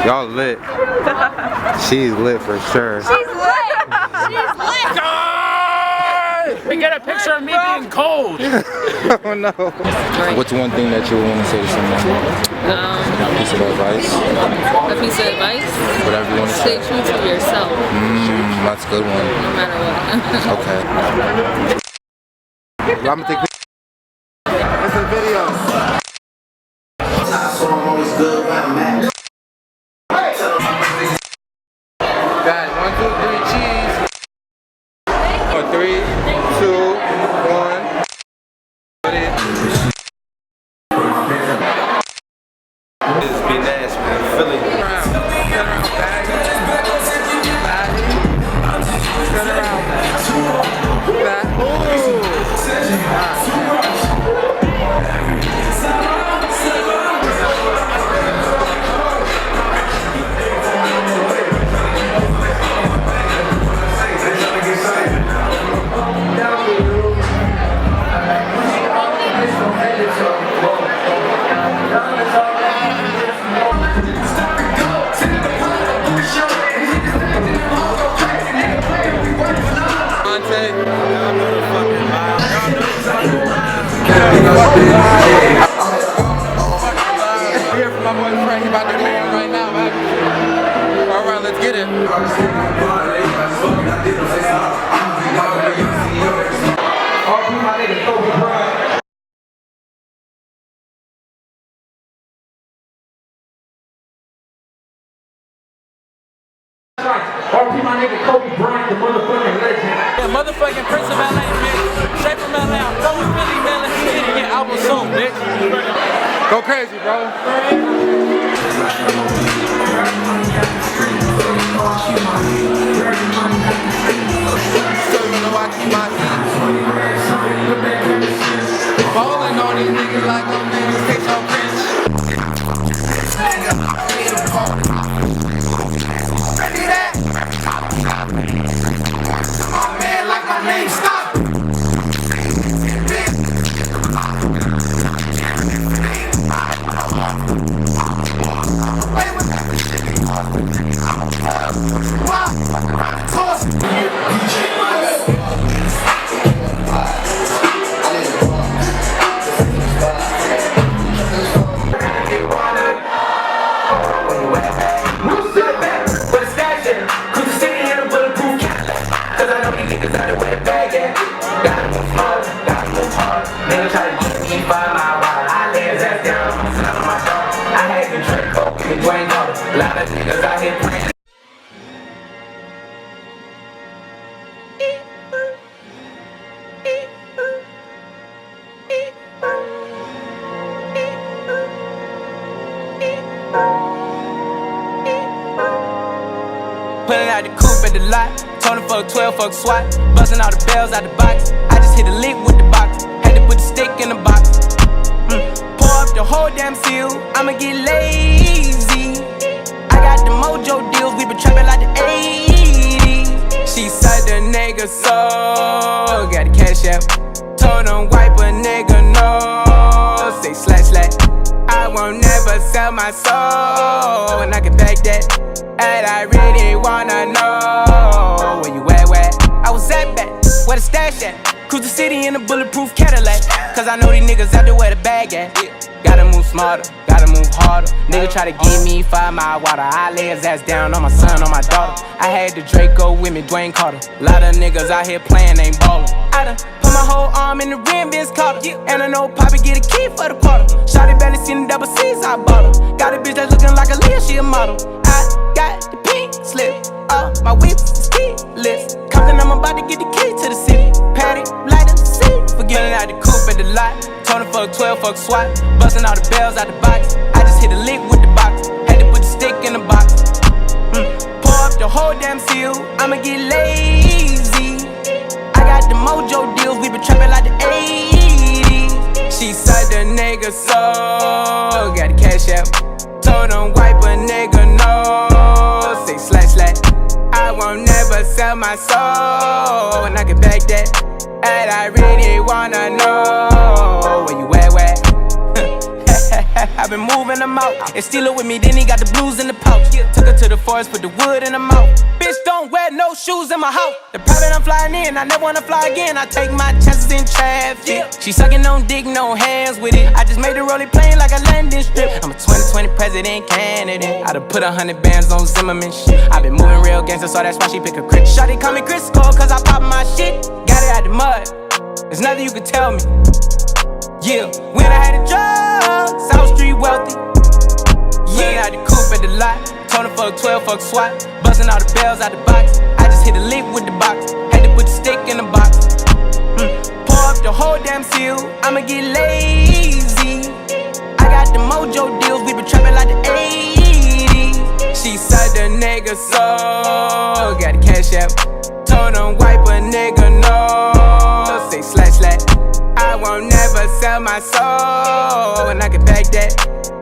Y'all lit. She's lit for sure. She's lit. She's lit. We get a picture of me being cold. Oh no. What's one thing that you would want to say to someone? A piece of advice? A piece of advice? Whatever you want to say. Stay true to yourself. That's a good one. No matter what. Okay. I'm gonna take pictures. It's a video. Got it. 1, 2, 3, cheese. 3, 2, 1. Just be nasty, man. Philly. Turn around, bag. Turn around, bag. Here from my boy Frank, he about to go on right now, man. Alright, let's get it. RP my nigga Kobe Bryant, the motherfucking legend. Yeah, motherfucking Prince of LA, bitch. Straight from LA, I'm going Philly, man. Let's get it. Get album soon, bitch. Go crazy, bro. So you know I keep my heat. Ballin' on these niggas like I'm niggas take your bitch. Ready that? My man like my name, stop. Pulling out the coupe at the lot, told him fuck 12, fuck SWAT. Busting all the bells out the box. I just hit a lick with the box. Had to put the stick in the box. Pour up the whole damn seal. I'ma get lazy. I got the mojo deals. We been trapping like the 80s. She said the nigga so got the cash out. Told him wipe a nigga no. Say slash slash. I won't never sell my soul, and I can back that. And I really wanna know where you at, where? I was at back, where the stash at? Cruise the city in a bulletproof Cadillac. Cause I know these niggas out there where the bag at. Gotta move smarter, gotta move harder. Nigga try to give me 5 mile water. I lay his ass down on my son, on my daughter. I had the Draco with me, Dwayne Carter. Lot of niggas out here playing, ain't ballin'. I done put my whole arm in the rim, Vince Carter. And I know Poppy get a key for the quarter. Shawty barely seen the double C's, I bought her. Got a bitch that's looking like a Leah, she a model. I got the pink slip, my whips is keyless. Compton, I'm about to get the key to the city. Patty, light up the seat. Forgetting out the coupe at the lot. Told him fuck 12, fuck SWAT. Busting all the bells out the box. I just hit a lick with the box. Had to put the stick in the box. Pour up the whole damn seal. I'ma get lazy. I got the mojo deals. We been trapping like the 80s. She said the nigga so got the cash out. Told him wipe a nigga no. Say slash slash. I won't never sell my soul, and I can back that. And I really wanna know where you at, where? I've been moving them out. And steal it with me, then he got the blues in the pouch. Took her to the forest, put the wood in her mouth. Bitch, don't wear no shoes in my house. The private I'm flying in, I never wanna fly again. I take my chances in traffic. She sucking on dick, no hands with it. I just made her roll it plain like a landing strip. I'm a 2020 president candidate. I done put 100 bands on Zimmerman shit. I been moving real gangster, so that's why she pick a crit. Shawty call me Chris Cole, cause I pop my shit. Got it out the mud, there's nothing you can tell me. Yeah, when I had a job, South Street wealthy. Yeah, out the coupe at the lot. Told him fuck 12, fuck SWAT. Busting all the bells out the box. I just hit a lick with the box. Had to put the stick in the box. Pour up the whole damn seal. I'ma get lazy. I got the mojo deals. We been trapping like the 80s. She said the nigga so. Got the cash out. Told him wipe a nigga no. Say slash slash. I won't never sell my soul. And I can back that.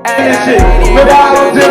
And I ain't even gonna do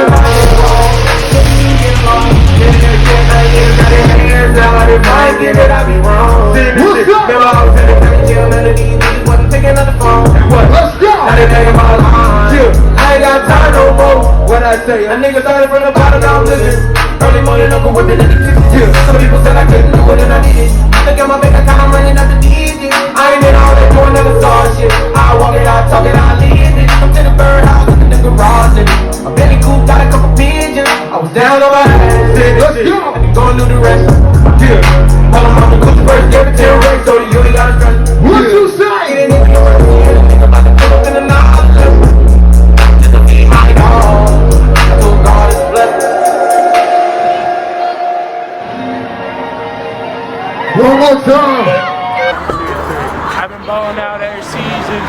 I ain't got time no more. What I say, a nigga started from the bottom, now I'm living. Early morning, Uncle with the nigga. Some people said I couldn't do it and I did it. Look at my bank account, I'm running out the easy. I ain't been all that doing, never saw shit. I walk it out, talk it out, leave it. I'm to the birdhouse, in the garage, and my belly coop got a couple pigeons. I was down on my ass, let's go. I can go and do the rest. Yeah, tell them I'm the Gucci first, give it to the rest, so you ain't gotta stress. What you say? Nigga about to put up in the knowledge. Just to be my dog. I told God it's blessed. One more time. I've been balling out every season.